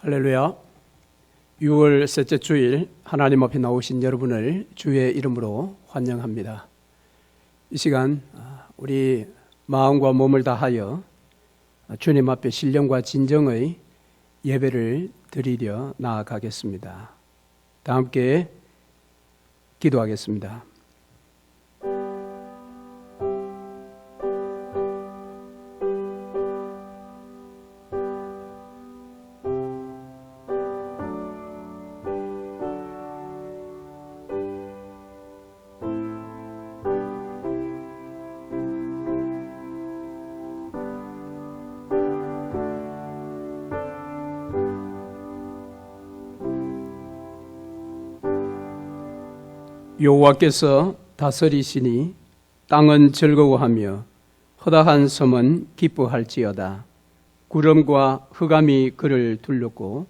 할렐루야. 6월 셋째 주일 하나님 앞에 나오신 여러분을 주의 이름으로 환영합니다. 이 시간 우리 마음과 몸을 다하여 주님 앞에 신령과 진정의 예배를 드리려 나아가겠습니다. 다 함께 기도하겠습니다. 여호와께서 다스리시니 땅은 즐거워하며 허다한 섬은 기뻐할지어다. 구름과 흑암이 그를 둘렀고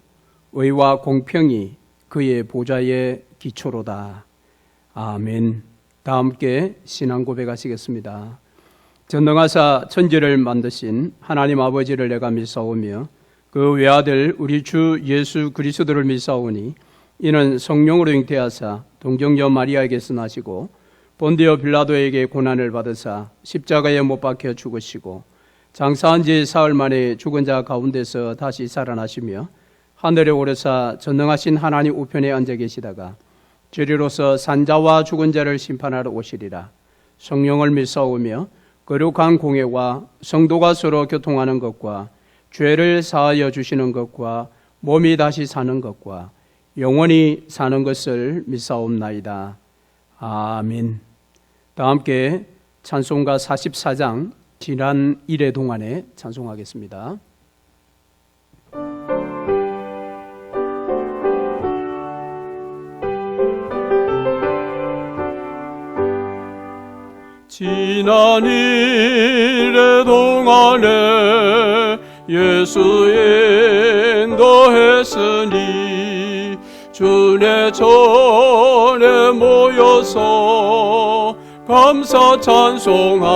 의와 공평이 그의 보좌의 기초로다. 아멘. 다 함께 신앙 고백하시겠습니다. 전능하사 천지를 만드신 하나님 아버지를 내가 믿사오며 그 외아들 우리 주 예수 그리스도를 믿사오니 이는 성령으로 잉태하사 동정녀 마리아에게서 나시고 본디오 빌라도에게 고난을 받으사 십자가에 못 박혀 죽으시고 장사한 지 사흘 만에 죽은 자 가운데서 다시 살아나시며 하늘에 오르사 전능하신 하나님 우편에 앉아 계시다가 저리로서 산자와 죽은 자를 심판하러 오시리라. 성령을 믿사오며 거룩한 공회와 성도가 서로 교통하는 것과 죄를 사하여 주시는 것과 몸이 다시 사는 것과 영원히 사는 것을 믿사옵나이다. 아멘. 다 함께 찬송가 44장 지난 1회 동안에 찬송하겠습니다. 지난 1회 동안에 예수 인도했으니 주의 전에 모여서 감사 찬송합니다.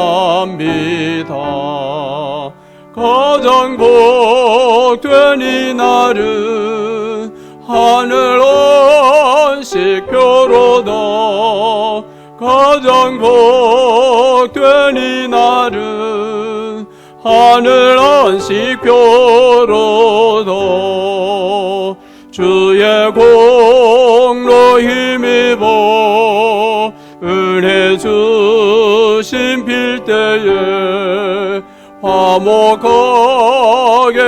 가장 복된 이 날은 하늘 안식표로다. 가장 복된 이 날은 하늘 안식표로다. 주의 공로 힘입어 은혜 주심 빌 때에 화목하게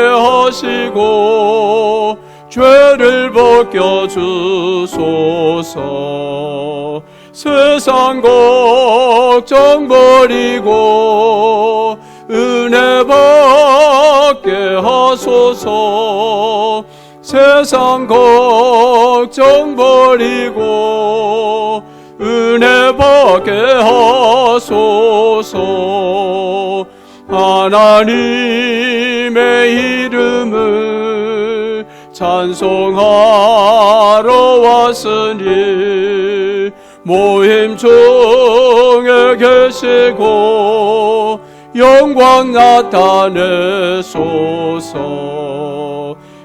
하시고 죄를 벗겨 주소서. 세상 걱정 버리고 은혜 받게 하소서. 세상 걱정 버리고 은혜 받게 하소서. 하나님의 이름을 찬송하러 왔으니 모임 중에 계시고 영광 나타내소서.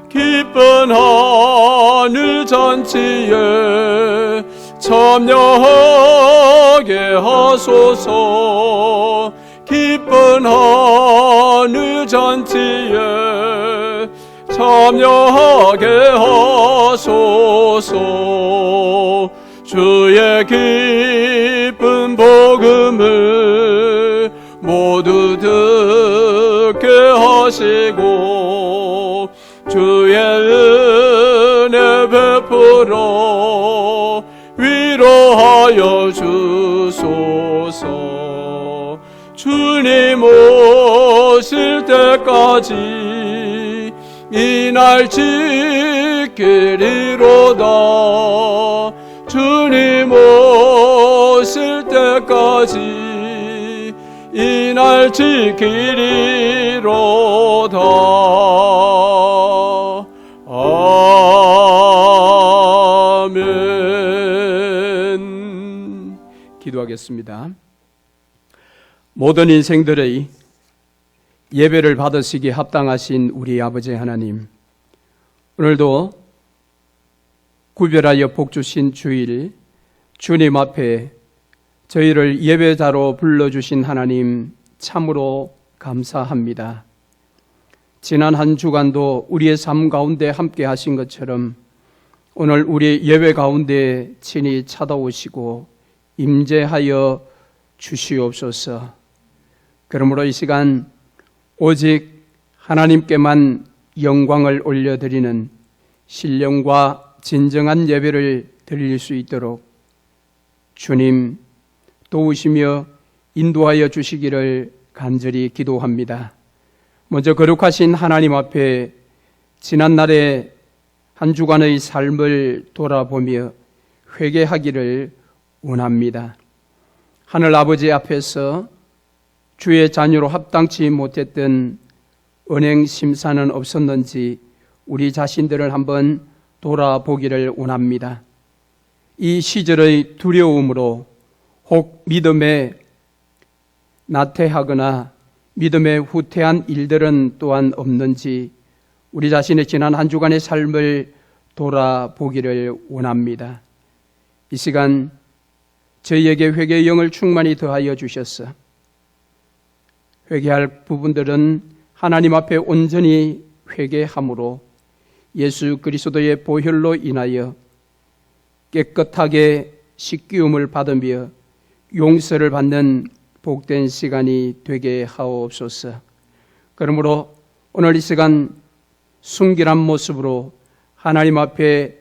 기쁜 하늘 잔치에 참여하게 하소서. 기쁜 하늘 잔치에 참여하게 하소서. 주의 기쁜 복음을 모두 듣게 하시고 주의 은혜 베풀어 위로하여 주소서. 주님 오실 때까지 이 날 지키리로다. 주님 오실 때까지 이 날 지키리로다. 아멘. 기도하겠습니다. 모든 인생들의 예배를 받으시기에 합당하신 우리 아버지 하나님, 오늘도 구별하여 복 주신 주일, 주님 앞에 저희를 예배자로 불러주신 하나님 참으로 감사합니다. 지난 한 주간도 우리의 삶 가운데 함께 하신 것처럼 오늘 우리 예배 가운데 친히 찾아오시고 임재하여 주시옵소서. 그러므로 이 시간 오직 하나님께만 영광을 올려드리는 신령과 진정한 예배를 드릴 수 있도록 주님 도우시며 인도하여 주시기를 간절히 기도합니다. 먼저 거룩하신 하나님 앞에 지난날의 한 주간의 삶을 돌아보며 회개하기를 원합니다. 하늘 아버지 앞에서 주의 자녀로 합당치 못했던 언행 심사는 없었는지 우리 자신들을 한번 돌아보기를 원합니다. 이 시절의 두려움으로 혹 믿음에 나태하거나 믿음에 후퇴한 일들은 또한 없는지 우리 자신의 지난 한 주간의 삶을 돌아보기를 원합니다. 이 시간 저희에게 회개의 영을 충만히 더하여 주셔서 회개할 부분들은 하나님 앞에 온전히 회개함으로 예수 그리스도의 보혈로 인하여 깨끗하게 씻기움을 받으며 용서를 받는 복된 시간이 되게 하옵소서. 그러므로 오늘 이 시간 순결한 모습으로 하나님 앞에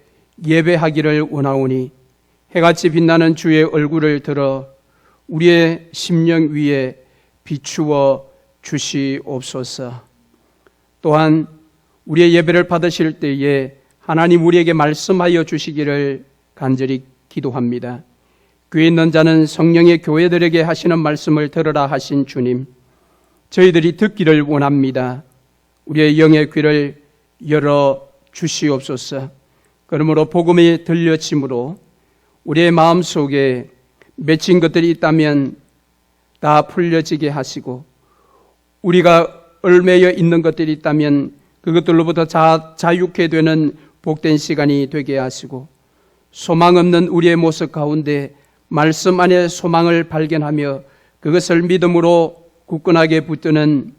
예배하기를 원하오니 해같이 빛나는 주의 얼굴을 들어 우리의 심령 위에 비추어 주시옵소서. 또한 우리의 예배를 받으실 때에 하나님 우리에게 말씀하여 주시기를 간절히 기도합니다. 귀에 있는 자는 성령의 교회들에게 하시는 말씀을 들으라 하신 주님, 저희들이 듣기를 원합니다. 우리의 영의 귀를 열어 주시옵소서. 그러므로 복음이 들려짐으로 우리의 마음속에 맺힌 것들이 있다면 다 풀려지게 하시고, 우리가 얽매여 있는 것들이 있다면 그것들로부터 자유케 되는 복된 시간이 되게 하시고, 소망 없는 우리의 모습 가운데 말씀 안에 소망을 발견하며 그것을 믿음으로 굳건하게 붙드는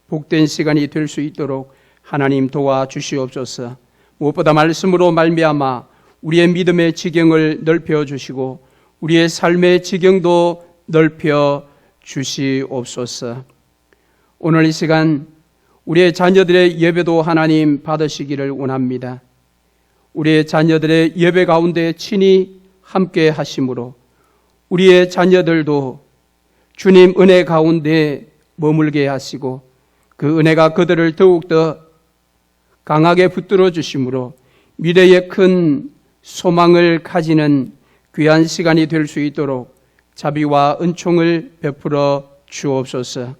복된 시간이 될 수 있도록 하나님 도와주시옵소서. 무엇보다 말씀으로 말미암아 우리의 믿음의 지경을 넓혀 주시고 우리의 삶의 지경도 넓혀 주시옵소서. 오늘 이 시간 우리의 자녀들의 예배도 하나님 받으시기를 원합니다. 우리의 자녀들의 예배 가운데 친히 함께 하심으로 우리의 자녀들도 주님 은혜 가운데 머물게 하시고 그 은혜가 그들을 더욱더 강하게 붙들어 주심으로 미래에 큰 소망을 가지는 귀한 시간이 될 수 있도록 자비와 은총을 베풀어 주옵소서.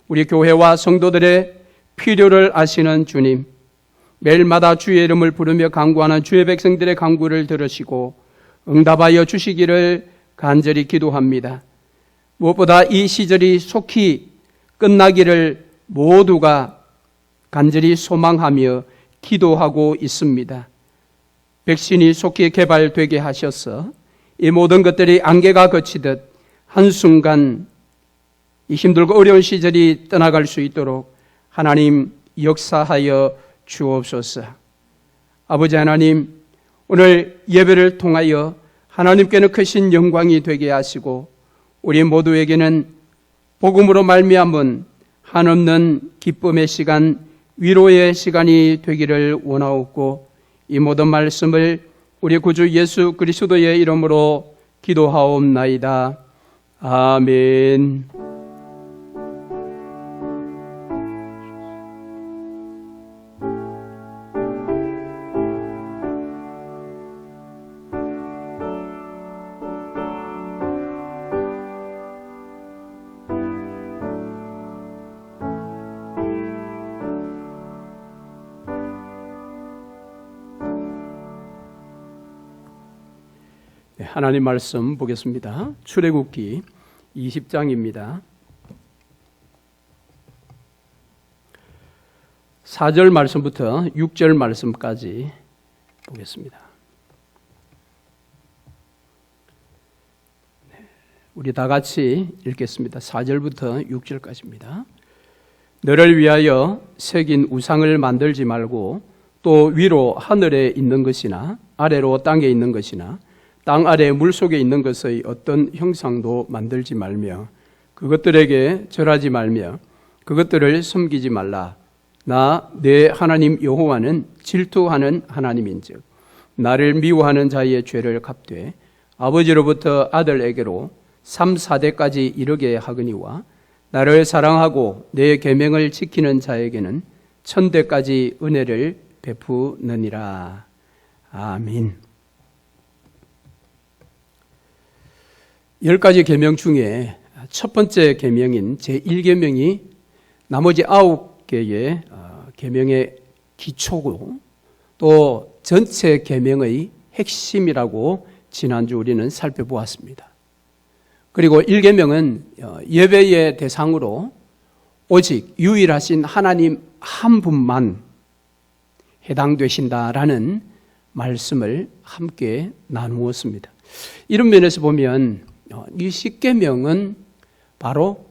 우리 교회와 성도들의 필요를 아시는 주님, 매일마다 주의 이름을 부르며 간구하는 주의 백성들의 간구를 들으시고 응답하여 주시기를 간절히 기도합니다. 무엇보다 이 시절이 속히 끝나기를 모두가 간절히 소망하며 기도하고 있습니다. 백신이 속히 개발되게 하셔서 이 모든 것들이 안개가 거치듯 한순간 이 힘들고 어려운 시절이 떠나갈 수 있도록 하나님 역사하여 주옵소서. 아버지 하나님, 오늘 예배를 통하여 하나님께는 크신 영광이 되게 하시고 우리 모두에게는 복음으로 말미암은 한없는 기쁨의 시간, 위로의 시간이 되기를 원하옵고 이 모든 말씀을 우리 구주 예수 그리스도의 이름으로 기도하옵나이다. 아멘. 하나님 말씀 보겠습니다. 출애굽기 20장입니다. 4절 말씀부터 6절 말씀까지 보겠습니다. 우리 다 같이 읽겠습니다. 4절부터 6절까지입니다. 너를 위하여 새긴 우상을 만들지 말고 또 위로 하늘에 있는 것이나 아래로 땅에 있는 것이나 땅 아래 물속에 있는 것의 어떤 형상도 만들지 말며 그것들에게 절하지 말며 그것들을 섬기지 말라. 나 내 하나님 여호와는 질투하는 하나님인즉 나를 미워하는 자의 죄를 갚되 아버지로부터 아들에게로 3, 4대까지 이르게 하거니와 나를 사랑하고 내 계명을 지키는 자에게는 1000대까지 은혜를 베푸느니라. 아멘. 10가지 계명 중에 첫 번째 계명인 제1계명이 나머지 9개의 계명의 기초고 또 전체 계명의 핵심이라고 지난주 우리는 살펴보았습니다. 그리고 1계명은 예배의 대상으로 오직 유일하신 하나님 한 분만 해당되신다라는 말씀을 함께 나누었습니다. 이런 면에서 보면 이 10계명은 바로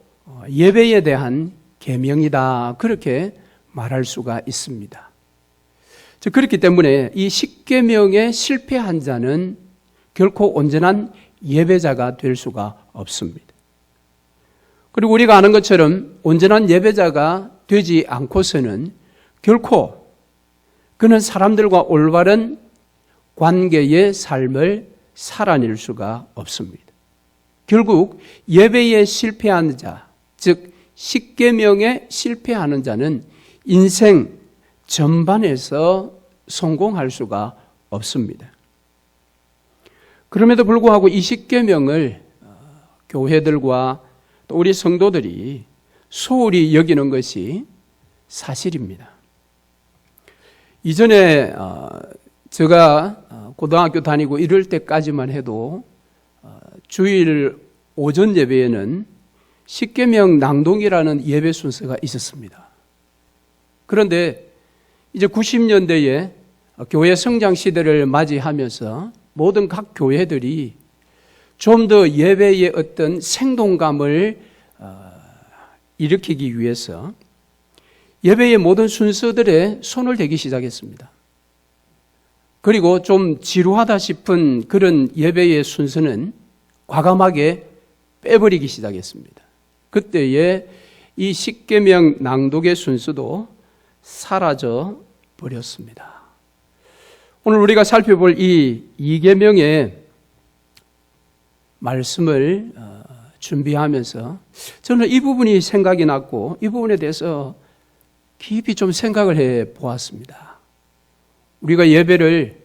예배에 대한 계명이다, 그렇게 말할 수가 있습니다. 그렇기 때문에 이 10계명에 실패한 자는 결코 온전한 예배자가 될 수가 없습니다. 그리고 우리가 아는 것처럼 온전한 예배자가 되지 않고서는 결코 그는 사람들과 올바른 관계의 삶을 살아낼 수가 없습니다. 결국 예배에 실패하는 자, 즉 10계명에 실패하는 자는 인생 전반에서 성공할 수가 없습니다. 그럼에도 불구하고 이 10계명을 교회들과 또 우리 성도들이 소홀히 여기는 것이 사실입니다. 이전에 제가 고등학교 다니고 이럴 때까지만 해도 주일 오전 예배에는 10계명 낭독이라는 예배 순서가 있었습니다. 그런데 이제 90년대에 교회 성장 시대를 맞이하면서 모든 각 교회들이 좀 더 예배의 어떤 생동감을 일으키기 위해서 예배의 모든 순서들에 손을 대기 시작했습니다. 그리고 좀 지루하다 싶은 그런 예배의 순서는 과감하게 빼버리기 시작했습니다. 그때에 이 10계명 낭독의 순서도 사라져 버렸습니다. 오늘 우리가 살펴볼 이 2계명의 말씀을 준비하면서 저는 이 부분이 생각이 났고 이 부분에 대해서 깊이 좀 생각을 해 보았습니다. 우리가 예배를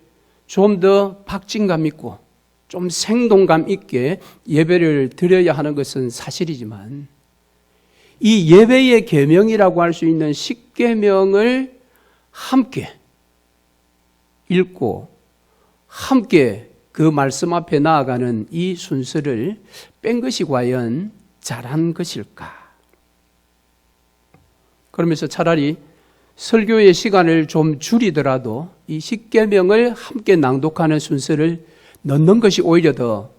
좀 더 박진감 있고 좀 생동감 있게 예배를 드려야 하는 것은 사실이지만 이 예배의 계명이라고 할 수 있는 10계명을 함께 읽고 함께 그 말씀 앞에 나아가는 이 순서를 뺀 것이 과연 잘한 것일까? 그러면서 차라리 설교의 시간을 좀 줄이더라도 이 10계명을 함께 낭독하는 순서를 넣는 것이 오히려 더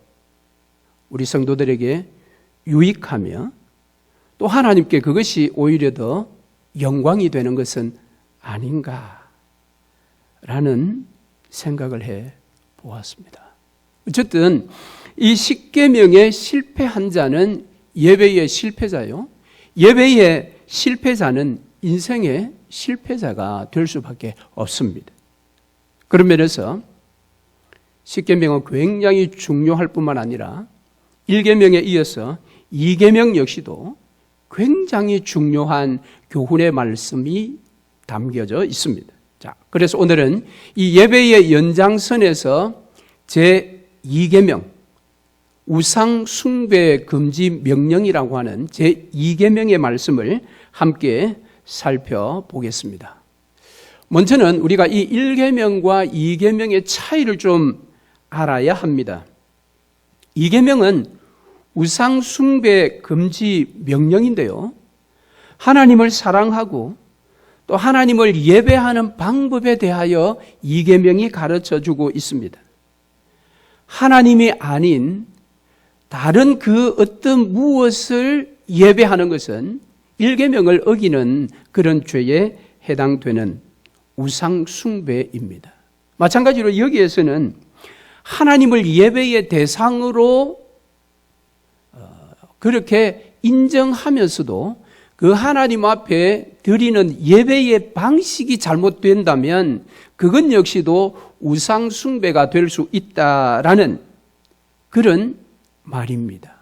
우리 성도들에게 유익하며 또 하나님께 그것이 오히려 더 영광이 되는 것은 아닌가라는 생각을 해 보았습니다. 어쨌든 이 10계명에 실패한 자는 예배의 실패자요. 예배의 실패자는 인생의 실패자가 될 수밖에 없습니다. 그런 면에서 10계명은 굉장히 중요할 뿐만 아니라 1계명에 이어서 2계명 역시도 굉장히 중요한 교훈의 말씀이 담겨져 있습니다. 자, 그래서 오늘은 이 예배의 연장선에서 제2계명, 우상 숭배 금지 명령이라고 하는 제2계명의 말씀을 함께 살펴보겠습니다. 먼저는 우리가 이 1계명과 2계명의 차이를 좀 알아야 합니다. 2계명은 우상 숭배 금지 명령인데요. 하나님을 사랑하고 또 하나님을 예배하는 방법에 대하여 이계명이 가르쳐 주고 있습니다. 하나님이 아닌 다른 그 어떤 무엇을 예배하는 것은 1계명을 어기는 그런 죄에 해당되는 우상 숭배입니다. 마찬가지로 여기에서는 하나님을 예배의 대상으로 그렇게 인정하면서도 그 하나님 앞에 드리는 예배의 방식이 잘못된다면 그것 역시도 우상 숭배가 될 수 있다라는 그런 말입니다.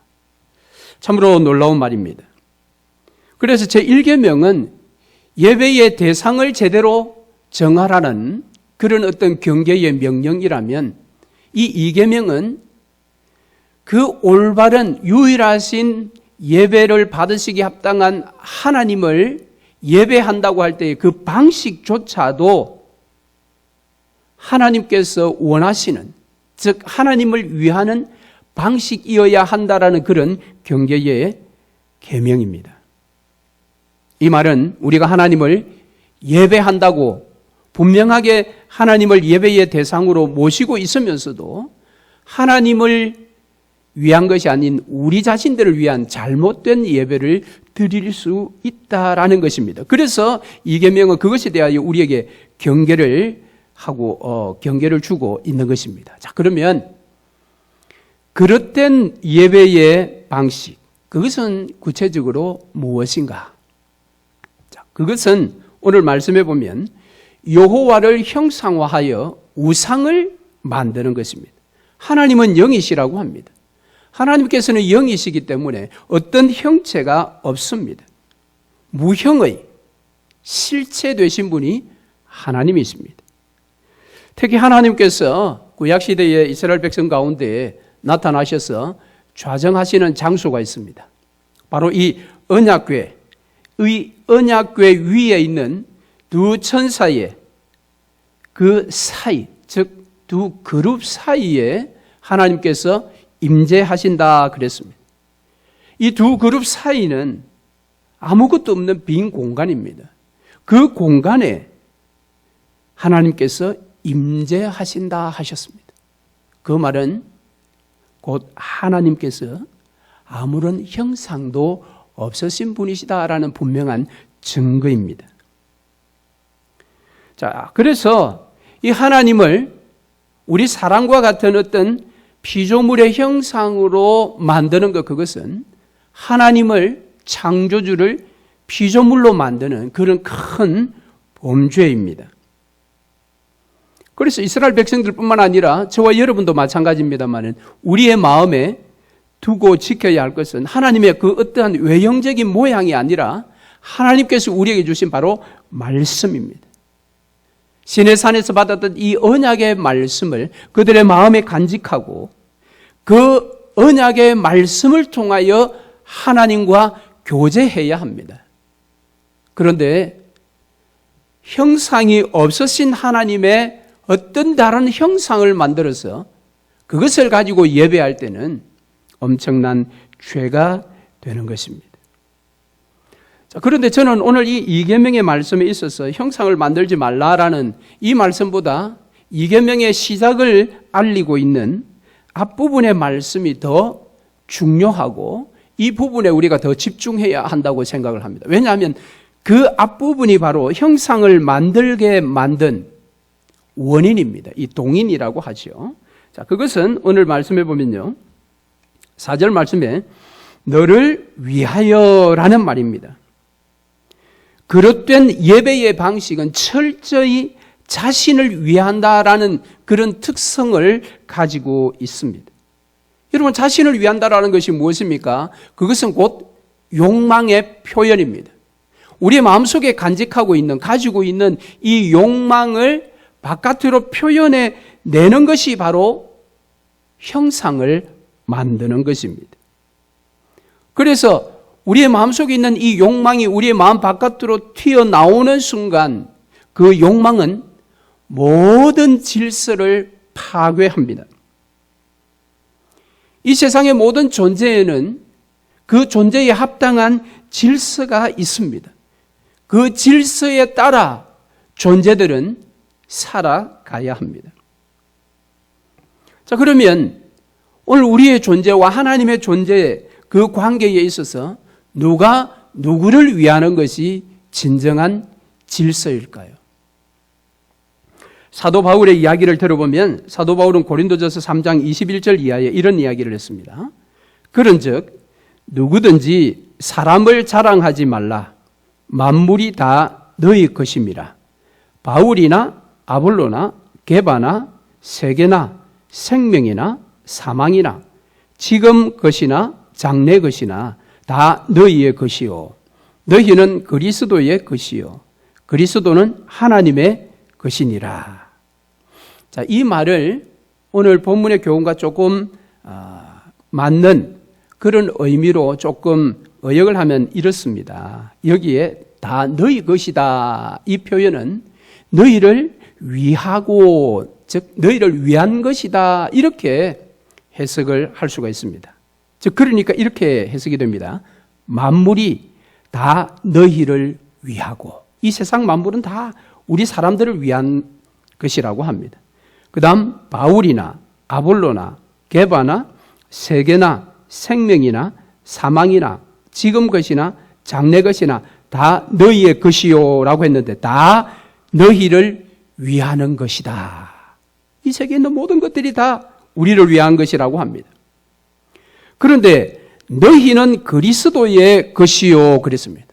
참으로 놀라운 말입니다. 그래서 제1계명은 예배의 대상을 제대로 정하라는 그런 어떤 경계의 명령이라면 이 2계명은 그 올바른 유일하신 예배를 받으시기 합당한 하나님을 예배한다고 할 때의 그 방식조차도 하나님께서 원하시는, 즉 하나님을 위하는 방식이어야 한다라는 그런 경계의 계명입니다. 이 말은 우리가 하나님을 예배한다고 분명하게 하나님을 예배의 대상으로 모시고 있으면서도 하나님을 위한 것이 아닌 우리 자신들을 위한 잘못된 예배를 드릴 수 있다라는 것입니다. 그래서 이 계명은 그것에 대하여 우리에게 경계를 하고 경계를 주고 있는 것입니다. 자, 그러면 그릇된 예배의 방식, 그것은 구체적으로 무엇인가? 자, 그것은 오늘 말씀해 보면 여호와를 형상화하여 우상을 만드는 것입니다. 하나님은 영이시라고 합니다. 하나님께서는 영이시기 때문에 어떤 형체가 없습니다. 무형의 실체 되신 분이 하나님이십니다. 특히 하나님께서 구약시대의 이스라엘 백성 가운데 나타나셔서 좌정하시는 장소가 있습니다. 바로 이 언약궤, 의 언약궤 위에 있는 두 천사의 그 사이, 즉 두 그룹 사이에 하나님께서 임재하신다 그랬습니다. 이 두 그룹 사이는 아무것도 없는 빈 공간입니다. 그 공간에 하나님께서 임재하신다 하셨습니다. 그 말은 곧 하나님께서 아무런 형상도 없으신 분이시다라는 분명한 증거입니다. 자, 그래서 이 하나님을 우리 사람과 같은 어떤 피조물의 형상으로 만드는 것, 그것은 하나님을 창조주를 피조물로 만드는 그런 큰 범죄입니다. 그래서 이스라엘 백성들뿐만 아니라 저와 여러분도 마찬가지입니다만 우리의 마음에 두고 지켜야 할 것은 하나님의 그 어떠한 외형적인 모양이 아니라 하나님께서 우리에게 주신 바로 말씀입니다. 시내산에서 받았던 이 언약의 말씀을 그들의 마음에 간직하고 그 언약의 말씀을 통하여 하나님과 교제해야 합니다. 그런데 형상이 없으신 하나님의 어떤 다른 형상을 만들어서 그것을 가지고 예배할 때는 엄청난 죄가 되는 것입니다. 자, 그런데 저는 오늘 이 2계명의 말씀에 있어서 형상을 만들지 말라라는 이 말씀보다 2계명의 시작을 알리고 있는 앞부분의 말씀이 더 중요하고 이 부분에 우리가 더 집중해야 한다고 생각을 합니다. 왜냐하면 그 앞부분이 바로 형상을 만들게 만든 원인입니다. 이 동인이라고 하죠. 자, 그것은 오늘 말씀해 보면요. 4절 말씀에 너를 위하여라는 말입니다. 그릇된 예배의 방식은 철저히 자신을 위한다라는 그런 특성을 가지고 있습니다. 여러분, 자신을 위한다라는 것이 무엇입니까? 그것은 곧 욕망의 표현입니다. 우리의 마음속에 간직하고 있는, 가지고 있는 이 욕망을 바깥으로 표현해 내는 것이 바로 형상을 만드는 것입니다. 그래서 우리의 마음속에 있는 이 욕망이 우리의 마음 바깥으로 튀어나오는 순간 그 욕망은 모든 질서를 파괴합니다. 이 세상의 모든 존재에는 그 존재에 합당한 질서가 있습니다. 그 질서에 따라 존재들은 살아가야 합니다. 자, 그러면 오늘 우리의 존재와 하나님의 존재 그 관계에 있어서 누가 누구를 위하는 것이 진정한 질서일까요? 사도 바울의 이야기를 들어보면 사도 바울은 고린도전서 3장 21절 이하에 이런 이야기를 했습니다. 그런즉 누구든지 사람을 자랑하지 말라. 만물이 다 너희 것임이라. 바울이나 아볼로나 게바나 세계나 생명이나 사망이나 지금 것이나 장래 것이나 다 너희의 것이요. 너희는 그리스도의 것이요. 그리스도는 하나님의 것이니라. 자, 이 말을 오늘 본문의 교훈과 조금 맞는 그런 의미로 조금 의역을 하면 이렇습니다. 여기에 다 너희 것이다. 이 표현은 너희를 위하고 즉 너희를 위한 것이다. 이렇게 해석을 할 수가 있습니다. 즉 그러니까 이렇게 해석이 됩니다. 만물이 다 너희를 위하고 이 세상 만물은 다 우리 사람들을 위한 것이라고 합니다. 그 다음 바울이나 아볼로나 게바나 세계나 생명이나 사망이나 지금 것이나 장래 것이나 다 너희의 것이요 라고 했는데 다 너희를 위하는 것이다. 이 세계에 있는 모든 것들이 다 우리를 위한 것이라고 합니다. 그런데 너희는 그리스도의 것이요 그랬습니다.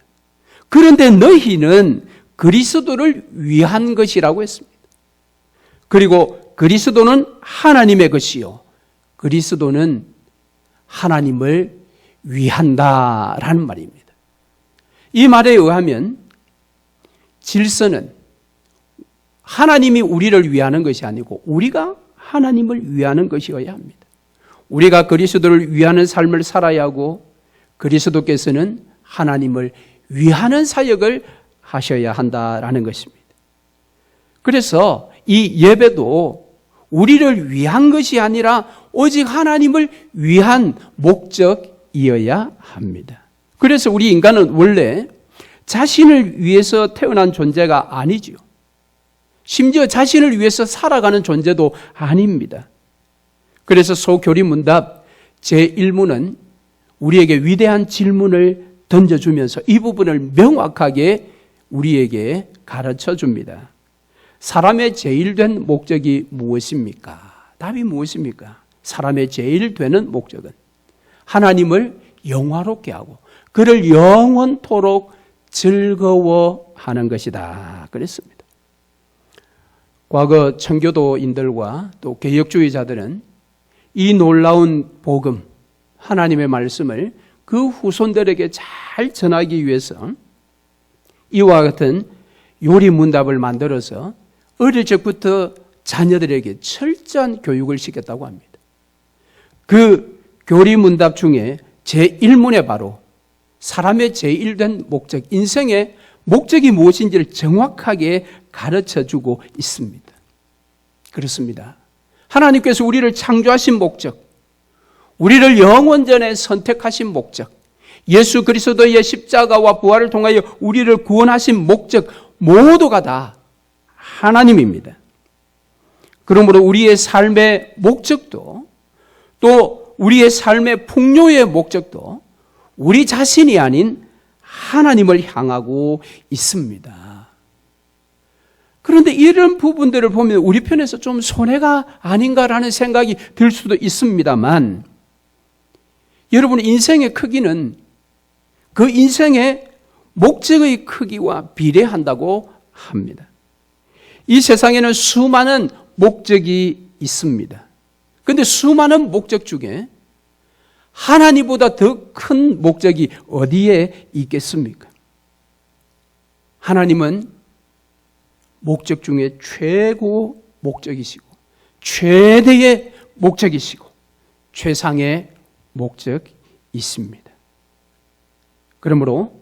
그런데 너희는 그리스도를 위한 것이라고 했습니다. 그리고 그리스도는 하나님의 것이요. 그리스도는 하나님을 위한다라는 말입니다. 이 말에 의하면 질서는 하나님이 우리를 위하는 것이 아니고 우리가 하나님을 위하는 것이어야 합니다. 우리가 그리스도를 위하는 삶을 살아야 하고 그리스도께서는 하나님을 위하는 사역을 하셔야 한다라는 것입니다. 그래서 이 예배도 우리를 위한 것이 아니라 오직 하나님을 위한 목적이어야 합니다. 그래서 우리 인간은 원래 자신을 위해서 태어난 존재가 아니죠. 심지어 자신을 위해서 살아가는 존재도 아닙니다. 그래서 소교리문답 제1문은 우리에게 위대한 질문을 던져주면서 이 부분을 명확하게 우리에게 가르쳐 줍니다. 사람의 제일 된 목적이 무엇입니까? 답이 무엇입니까? 사람의 제일 되는 목적은 하나님을 영화롭게 하고 그를 영원토록 즐거워하는 것이다. 그랬습니다. 과거 청교도인들과 또 개혁주의자들은 이 놀라운 복음, 하나님의 말씀을 그 후손들에게 잘 전하기 위해서 이와 같은 요리문답을 만들어서 어릴 적부터 자녀들에게 철저한 교육을 시켰다고 합니다. 그 교리문답 중에 제1문에 바로 사람의 제1된 목적, 인생의 목적이 무엇인지를 정확하게 가르쳐주고 있습니다. 그렇습니다. 하나님께서 우리를 창조하신 목적, 우리를 영원전에 선택하신 목적, 예수 그리스도의 십자가와 부활을 통하여 우리를 구원하신 목적 모두가 다 하나님입니다. 그러므로 우리의 삶의 목적도 또 우리의 삶의 풍요의 목적도 우리 자신이 아닌 하나님을 향하고 있습니다. 그런데 이런 부분들을 보면 우리 편에서 좀 손해가 아닌가라는 생각이 들 수도 있습니다만 여러분 인생의 크기는 그 인생의 목적의 크기와 비례한다고 합니다. 이 세상에는 수많은 목적이 있습니다. 그런데 수많은 목적 중에 하나님보다 더 큰 목적이 어디에 있겠습니까? 하나님은 목적 중에 최고 목적이시고 최대의 목적이시고 최상의 목적이십니다. 그러므로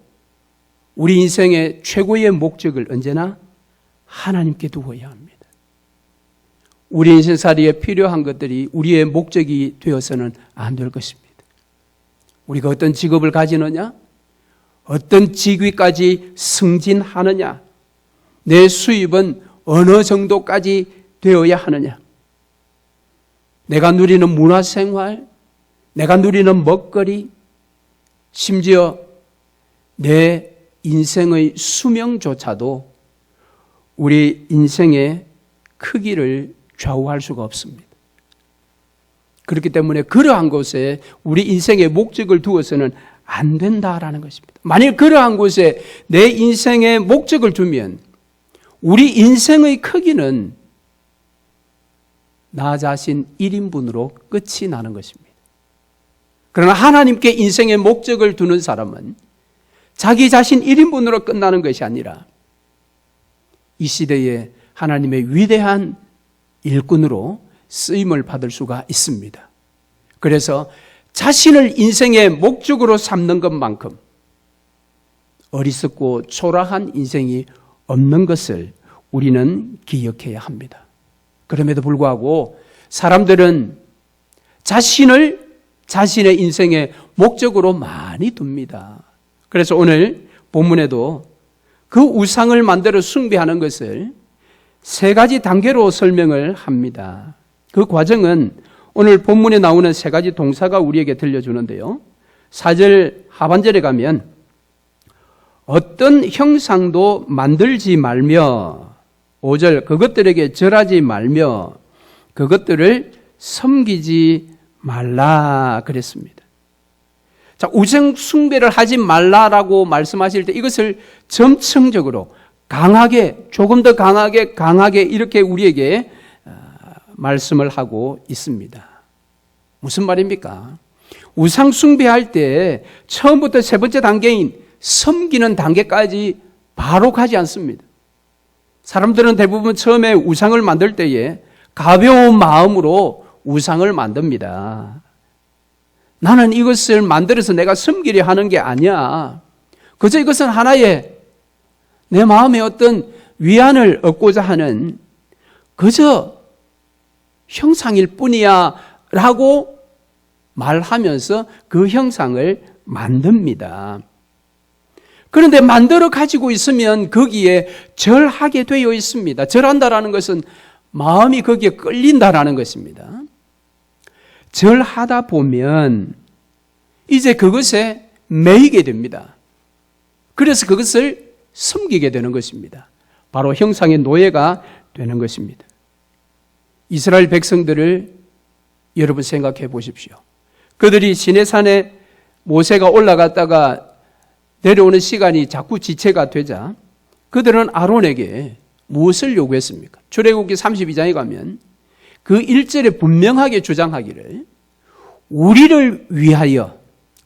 우리 인생의 최고의 목적을 언제나 하나님께 두어야 합니다. 우리 인생살이에 필요한 것들이 우리의 목적이 되어서는 안 될 것입니다. 우리가 어떤 직업을 가지느냐, 어떤 직위까지 승진하느냐, 내 수입은 어느 정도까지 되어야 하느냐, 내가 누리는 문화생활, 내가 누리는 먹거리, 심지어 내 인생의 수명조차도 우리 인생의 크기를 좌우할 수가 없습니다. 그렇기 때문에 그러한 곳에 우리 인생의 목적을 두어서는 안 된다라는 것입니다. 만일 그러한 곳에 내 인생의 목적을 두면 우리 인생의 크기는 나 자신 1인분으로 끝이 나는 것입니다. 그러나 하나님께 인생의 목적을 두는 사람은 자기 자신 1인분으로 끝나는 것이 아니라 이 시대에 하나님의 위대한 일꾼으로 쓰임을 받을 수가 있습니다. 그래서 자신을 인생의 목적으로 삼는 것만큼 어리석고 초라한 인생이 없는 것을 우리는 기억해야 합니다. 그럼에도 불구하고 사람들은 자신을 자신의 인생의 목적으로 많이 둡니다. 그래서 오늘 본문에도 그 우상을 만들어 숭배하는 것을 3가지 단계로 설명을 합니다. 그 과정은 오늘 본문에 나오는 3가지 동사가 우리에게 들려주는데요. 4절 하반절에 가면 어떤 형상도 만들지 말며, 5절 그것들에게 절하지 말며 그것들을 섬기지 말라 그랬습니다. 자, 우상 숭배를 하지 말라라고 말씀하실 때 이것을 점층적으로 강하게, 조금 더 강하게 이렇게 우리에게 말씀을 하고 있습니다. 무슨 말입니까? 우상 숭배할 때 처음부터 3번째 단계인 섬기는 단계까지 바로 가지 않습니다. 사람들은 대부분 처음에 우상을 만들 때에 가벼운 마음으로 우상을 만듭니다. 나는 이것을 만들어서 내가 섬기려 하는 게 아니야. 그저 이것은 하나의 내 마음에 어떤 위안을 얻고자 하는 그저 형상일 뿐이야 라고 말하면서 그 형상을 만듭니다. 그런데 만들어 가지고 있으면 거기에 절하게 되어 있습니다. 절한다라는 것은 마음이 거기에 끌린다라는 것입니다. 절하다 보면 이제 그것에 매이게 됩니다. 그래서 그것을 섬기게 되는 것입니다. 바로 형상의 노예가 되는 것입니다. 이스라엘 백성들을 여러분 생각해 보십시오. 그들이 시내산에 모세가 올라갔다가 내려오는 시간이 자꾸 지체가 되자 그들은 아론에게 무엇을 요구했습니까? 출애굽기 32장에 가면 그 1절에 분명하게 주장하기를 우리를 위하여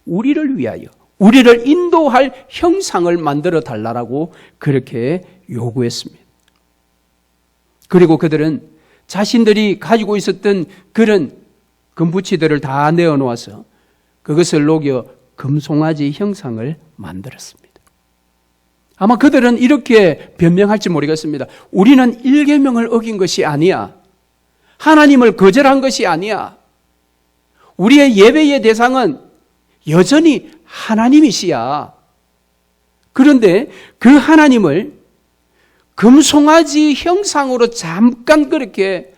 우리를 인도할 형상을 만들어 달라고 그렇게 요구했습니다. 그리고 그들은 자신들이 가지고 있었던 그런 금부치들을 다 내어놓아서 그것을 녹여 금송아지 형상을 만들었습니다. 아마 그들은 이렇게 변명할지 모르겠습니다. 우리는 1계명을 어긴 것이 아니야. 하나님을 거절한 것이 아니야. 우리의 예배의 대상은 여전히 하나님이시야. 그런데 그 하나님을 금송아지 형상으로 잠깐 그렇게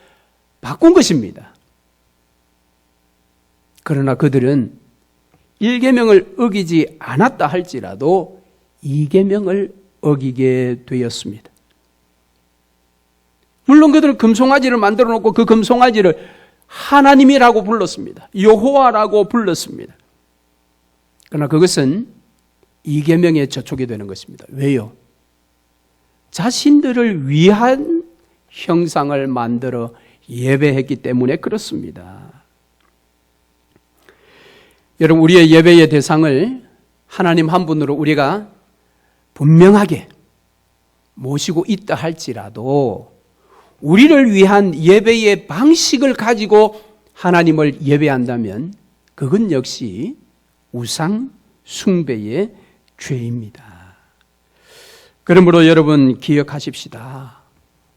바꾼 것입니다. 그러나 그들은 1계명을 어기지 않았다 할지라도 2계명을 어기게 되었습니다. 물론 그들은 금송아지를 만들어 놓고 그 금송아지를 하나님이라고 불렀습니다. 여호와라고 불렀습니다. 그러나 그것은 2계명에 저촉이 되는 것입니다. 왜요? 자신들을 위한 형상을 만들어 예배했기 때문에 그렇습니다. 여러분, 우리의 예배의 대상을 하나님 한 분으로 우리가 분명하게 모시고 있다 할지라도 우리를 위한 예배의 방식을 가지고 하나님을 예배한다면 그건 역시 우상 숭배의 죄입니다. 그러므로 여러분 기억하십시다.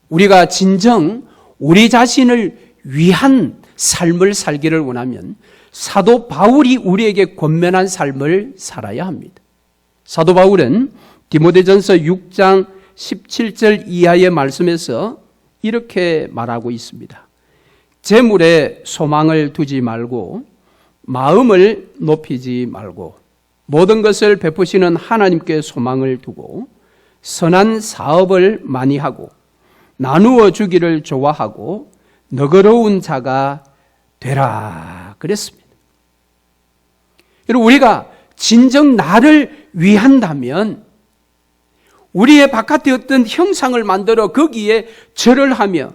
우리가 진정 우리 자신을 위한 삶을 살기를 원하면 사도 바울이 우리에게 권면한 삶을 살아야 합니다. 사도 바울은 디모데전서 6장 17절 이하의 말씀에서 이렇게 말하고 있습니다. 재물에 소망을 두지 말고 마음을 높이지 말고 모든 것을 베푸시는 하나님께 소망을 두고 선한 사업을 많이 하고 나누어 주기를 좋아하고 너그러운 자가 되라 그랬습니다. 여러분, 우리가 진정 나를 위한다면 우리의 바깥에 어떤 형상을 만들어 거기에 절을 하며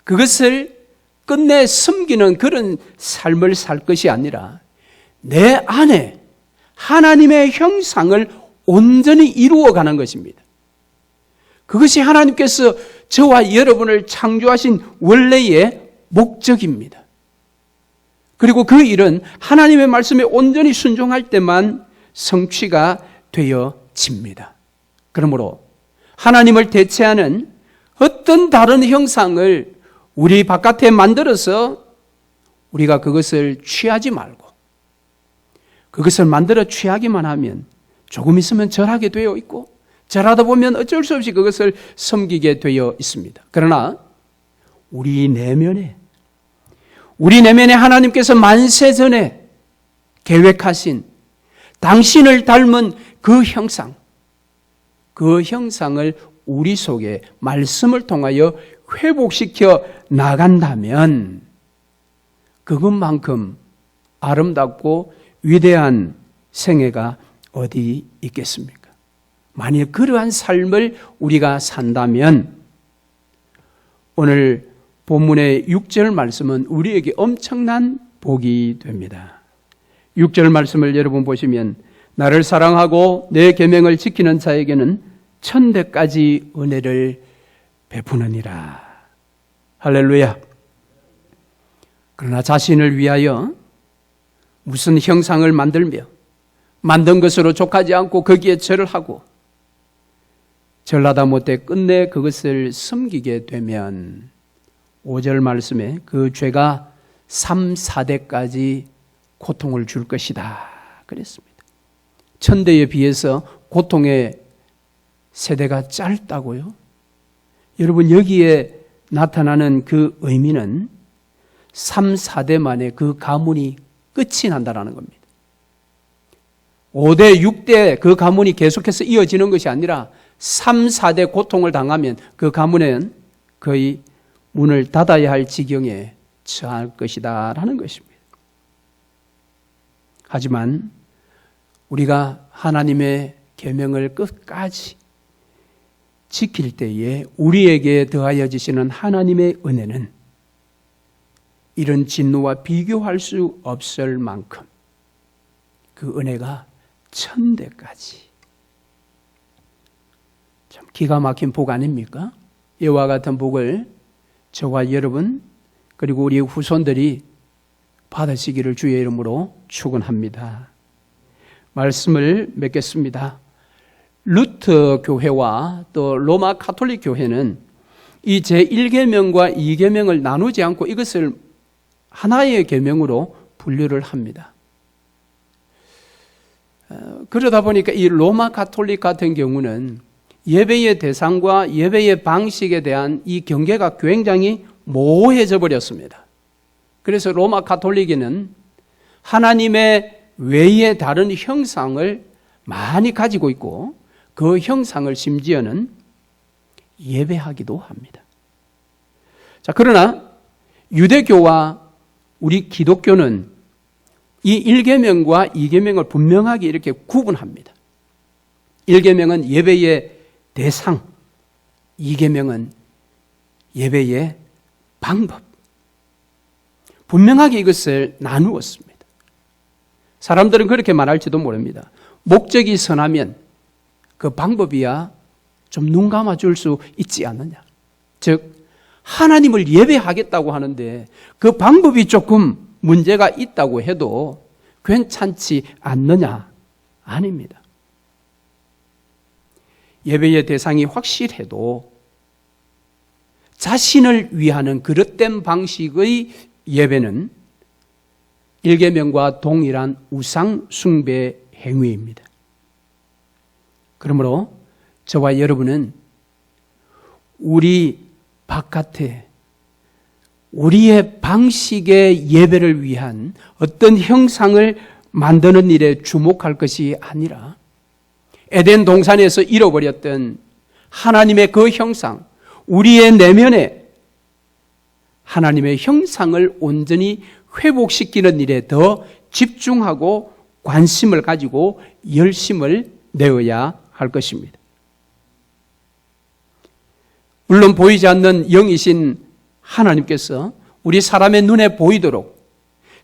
그것을 끝내 섬기는 그런 삶을 살 것이 아니라 내 안에 하나님의 형상을 온전히 이루어가는 것입니다. 그것이 하나님께서 저와 여러분을 창조하신 원래의 목적입니다. 그리고 그 일은 하나님의 말씀에 온전히 순종할 때만 성취가 되어집니다. 그러므로 하나님을 대체하는 어떤 다른 형상을 우리 바깥에 만들어서 우리가 그것을 취하지 말고 그것을 만들어 취하기만 하면 조금 있으면 절하게 되어 있고 절하다 보면 어쩔 수 없이 그것을 섬기게 되어 있습니다. 그러나 우리 내면에 하나님께서 만세 전에 계획하신 당신을 닮은 그 형상을 우리 속에 말씀을 통하여 회복시켜 나간다면 그것만큼 아름답고 위대한 생애가 어디 있겠습니까? 만일 그러한 삶을 우리가 산다면 오늘 본문의 6절 말씀은 우리에게 엄청난 복이 됩니다. 6절 말씀을 여러분 보시면 나를 사랑하고 내 계명을 지키는 자에게는 천대까지 은혜를 베푸느니라. 할렐루야. 그러나 자신을 위하여 무슨 형상을 만들며 만든 것으로 족하지 않고 거기에 절을 하고 절하다 못해 끝내 그것을 섬기게 되면 5절 말씀에 그 죄가 3, 4대까지 고통을 줄 것이다 그랬습니다. 천대에 비해서 고통의 세대가 짧다고요? 여러분, 여기에 나타나는 그 의미는 3, 4대 만에 그 가문이 끝이 난다라는 겁니다. 5대, 6대 그 가문이 계속해서 이어지는 것이 아니라 3, 4대 고통을 당하면 그 가문은 거의 문을 닫아야 할 지경에 처할 것이다 라는 것입니다. 하지만 우리가 하나님의 계명을 끝까지 지킬 때에 우리에게 더하여 주시는 하나님의 은혜는 이런 진노와 비교할 수 없을 만큼 그 은혜가 천대까지 참 기가 막힌 복 아닙니까? 이와 같은 복을 저와 여러분 그리고 우리 후손들이 받으시기를 주의 이름으로 축원합니다. 말씀을 맺겠습니다. 루터 교회와 또 로마 가톨릭 교회는 이 제1계명과 2계명을 나누지 않고 이것을 하나의 계명으로 분류를 합니다. 그러다 보니까 이 로마 가톨릭 같은 경우는 예배의 대상과 예배의 방식에 대한 이 경계가 굉장히 모호해져 버렸습니다. 그래서 로마 가톨릭에는 하나님의 외의 다른 형상을 많이 가지고 있고 그 형상을 심지어는 예배하기도 합니다. 자, 그러나 유대교와 우리 기독교는 이 1계명과 2계명을 분명하게 이렇게 구분합니다. 1계명은 예배의 대상, 2계명은 예배의 방법. 분명하게 이것을 나누었습니다. 사람들은 그렇게 말할지도 모릅니다. 목적이 선하면 그 방법이야 좀 눈 감아줄 수 있지 않느냐. 즉 하나님을 예배하겠다고 하는데 그 방법이 조금 문제가 있다고 해도 괜찮지 않느냐. 아닙니다. 예배의 대상이 확실해도 자신을 위하는 그릇된 방식의 예배는 1계명과 동일한 우상 숭배 행위입니다. 그러므로 저와 여러분은 우리 바깥에 우리의 방식의 예배를 위한 어떤 형상을 만드는 일에 주목할 것이 아니라 에덴 동산에서 잃어버렸던 하나님의 그 형상, 우리의 내면에 하나님의 형상을 온전히 회복시키는 일에 더 집중하고 관심을 가지고 열심을 내어야 할 것입니다. 물론 보이지 않는 영이신 하나님께서 우리 사람의 눈에 보이도록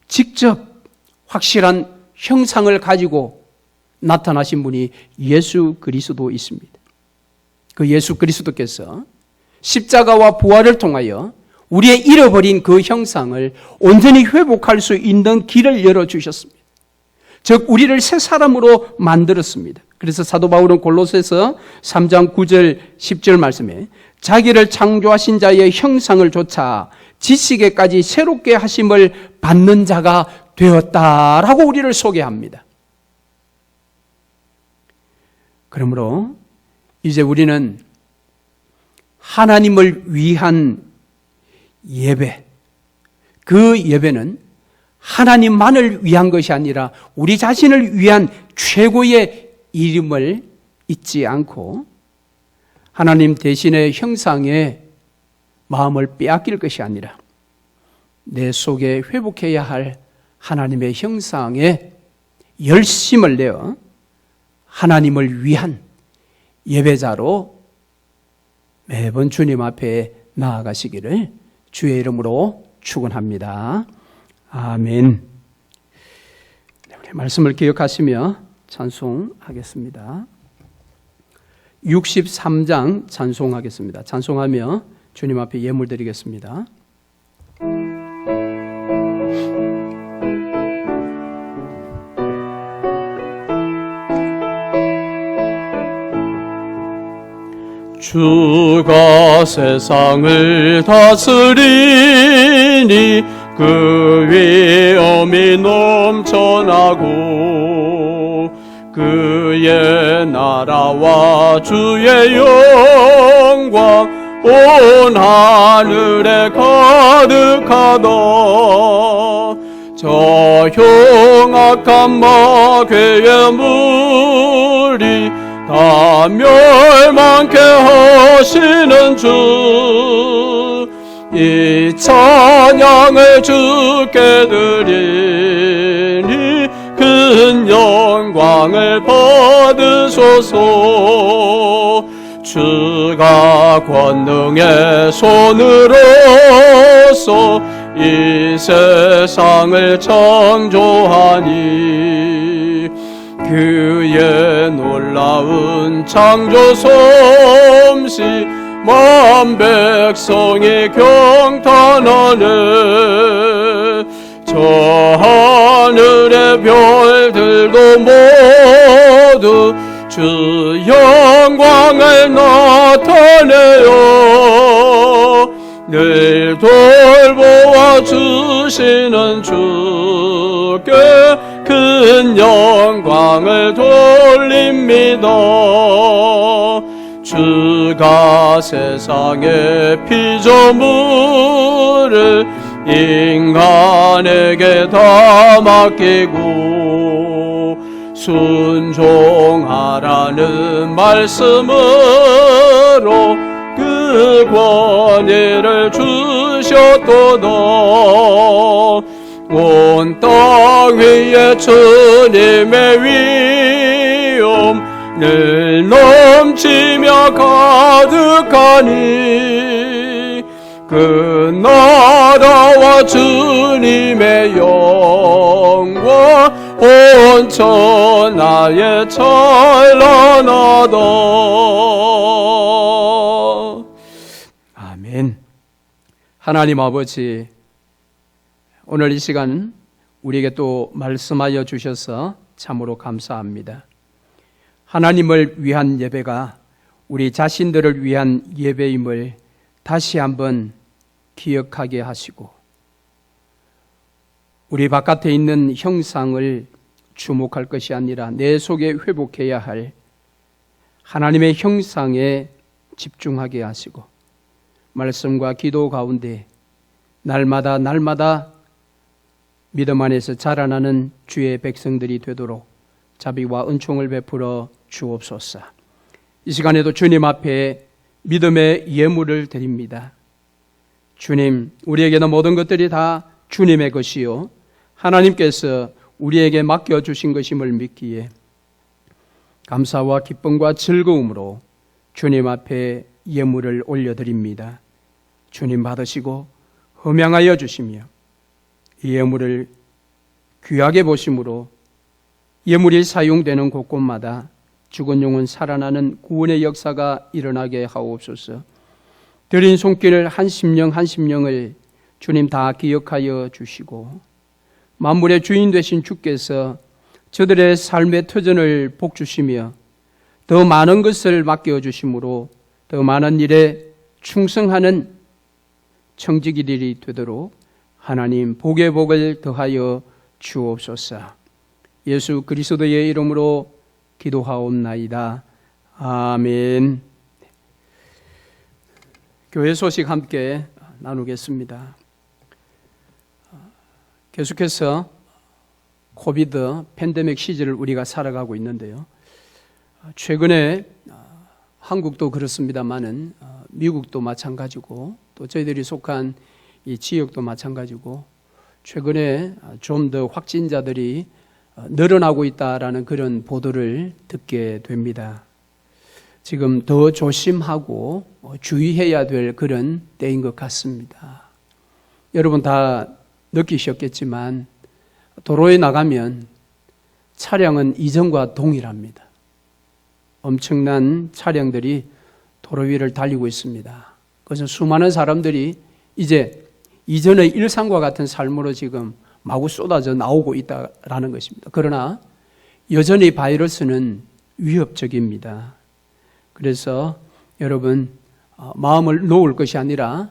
직접 확실한 형상을 가지고 나타나신 분이 예수 그리스도이십니다. 그 예수 그리스도께서 십자가와 부활을 통하여 우리의 잃어버린 그 형상을 온전히 회복할 수 있는 길을 열어주셨습니다. 즉 우리를 새 사람으로 만들었습니다. 그래서 사도 바울은 골로새서 3장 9절 10절 말씀에 자기를 창조하신 자의 형상을 조차 지식에까지 새롭게 하심을 받는 자가 되었다라고 우리를 소개합니다. 그러므로 이제 우리는 하나님을 위한 예배, 그 예배는 하나님만을 위한 것이 아니라 우리 자신을 위한 최고의 이름을 잊지 않고 하나님 대신의 형상에 마음을 빼앗길 것이 아니라 내 속에 회복해야 할 하나님의 형상에 열심을 내어 하나님을 위한 예배자로 매번 주님 앞에 나아가시기를 주의 이름으로 축원합니다. 아멘. 우리 말씀을 기억하시며 찬송하겠습니다. 63장 찬송하겠습니다. 찬송하며 주님 앞에 예물 드리겠습니다. 주가 세상을 다스리니 그 위엄이 넘쳐나고 그의 나라와 주의 영광 온 하늘에 가득하다. 저 흉악한 마귀의 무리 다 멸망케 하시는 주, 이 찬양을 주께 드리니 큰 영광을 받으소서. 주가 권능의 손으로서 이 세상을 창조하니 그의 놀라운 창조 솜씨 만 백성이 경탄하네. 저 하늘의 별들도 모두 주 영광을 나타내요. 늘 돌보아 주시는 주께 큰 영광을 돌립니다. 주가 세상의 피조물을 인간에게 다 맡기고 순종하라는 말씀으로 그 권위를 주셨도다. 온 땅 위에 주님의 위엄 늘 넘치며 가득하니 그 나라와 주님의 영광 온 천하에 찬란하다. 아멘. 하나님 아버지, 오늘 이 시간 우리에게 또 말씀하여 주셔서 참으로 감사합니다. 하나님을 위한 예배가 우리 자신들을 위한 예배임을 다시 한번 기억하게 하시고 우리 바깥에 있는 형상을 주목할 것이 아니라 내 속에 회복해야 할 하나님의 형상에 집중하게 하시고 말씀과 기도 가운데 날마다 믿음 안에서 자라나는 주의 백성들이 되도록 자비와 은총을 베풀어 주옵소서. 이 시간에도 주님 앞에 믿음의 예물을 드립니다. 주님, 우리에게는 모든 것들이 다 주님의 것이요 하나님께서 우리에게 맡겨주신 것임을 믿기에 감사와 기쁨과 즐거움으로 주님 앞에 예물을 올려드립니다. 주님 받으시고 흠양하여 주시며 이 예물을 귀하게 보심으로 예물이 사용되는 곳곳마다 죽은 영혼 살아나는 구원의 역사가 일어나게 하옵소서. 드린 손길 한 심령을 주님 다 기억하여 주시고 만물의 주인 되신 주께서 저들의 삶의 터전을 복주시며 더 많은 것을 맡겨주심으로 더 많은 일에 충성하는 청지기들이 되도록 하나님 복의 복을 더하여 주옵소서. 예수 그리스도의 이름으로 기도하옵나이다. 아멘. 교회 소식 함께 나누겠습니다. 계속해서 코비드 팬데믹 시절을 우리가 살아가고 있는데요. 최근에 한국도 그렇습니다만은 미국도 마찬가지고 또 저희들이 속한 이 지역도 마찬가지고 최근에 좀 더 확진자들이 늘어나고 있다라는 그런 보도를 듣게 됩니다. 지금 더 조심하고 주의해야 될 그런 때인 것 같습니다. 여러분 다 느끼셨겠지만 도로에 나가면 차량은 이전과 동일합니다. 엄청난 차량들이 도로 위를 달리고 있습니다. 그래서 수많은 사람들이 이제 이전의 일상과 같은 삶으로 지금 마구 쏟아져 나오고 있다라는 것입니다. 그러나 여전히 바이러스는 위협적입니다. 그래서 여러분 마음을 놓을 것이 아니라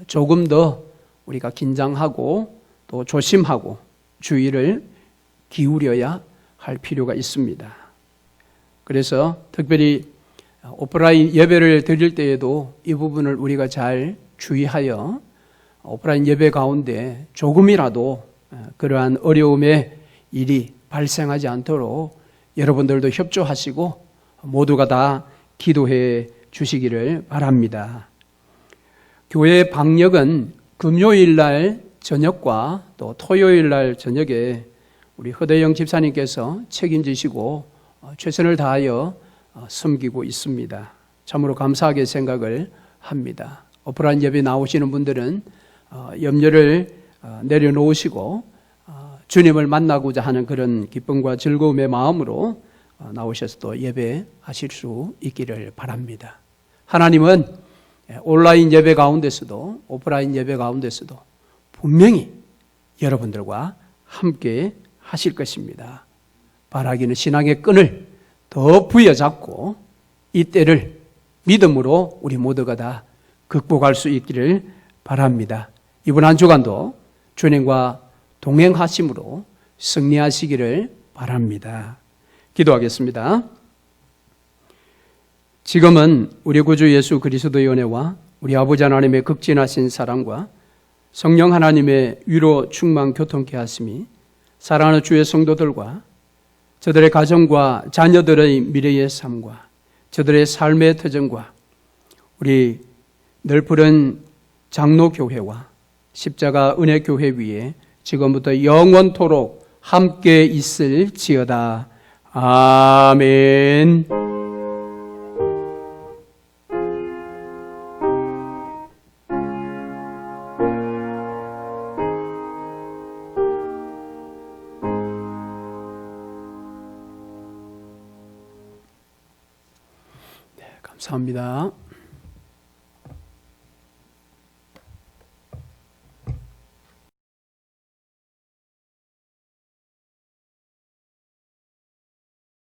조금 더 우리가 긴장하고 또 조심하고 주의를 기울여야 할 필요가 있습니다. 그래서 특별히 오프라인 예배를 드릴 때에도 이 부분을 우리가 잘 주의하여 오프라인 예배 가운데 조금이라도 그러한 어려움의 일이 발생하지 않도록 여러분들도 협조하시고 모두가 다 기도해 주시기를 바랍니다. 교회 방역은 금요일 날 저녁과 또 토요일 날 저녁에 우리 허대영 집사님께서 책임지시고 최선을 다하여 섬기고 있습니다. 참으로 감사하게 생각을 합니다. 오프라인 예배 나오시는 분들은 염려를 내려놓으시고 주님을 만나고자 하는 그런 기쁨과 즐거움의 마음으로 나오셔서 또 예배하실 수 있기를 바랍니다. 하나님은 온라인 예배 가운데서도 오프라인 예배 가운데서도 분명히 여러분들과 함께 하실 것입니다. 바라기는 신앙의 끈을 더 부여잡고 이 때를 믿음으로 우리 모두가 다 극복할 수 있기를 바랍니다. 이번 한 주간도 주님과 동행하심으로 승리하시기를 바랍니다. 기도하겠습니다. 지금은 우리 구주 예수 그리스도의 은혜와 우리 아버지 하나님의 극진하신 사랑과 성령 하나님의 위로 충만 교통케 하심이 사랑하는 주의 성도들과 저들의 가정과 자녀들의 미래의 삶과 저들의 삶의 터전과 우리 널푸른 장로교회와 십자가 은혜교회 위에 지금부터 영원토록 함께 있을지어다. 아멘. 감사합니다.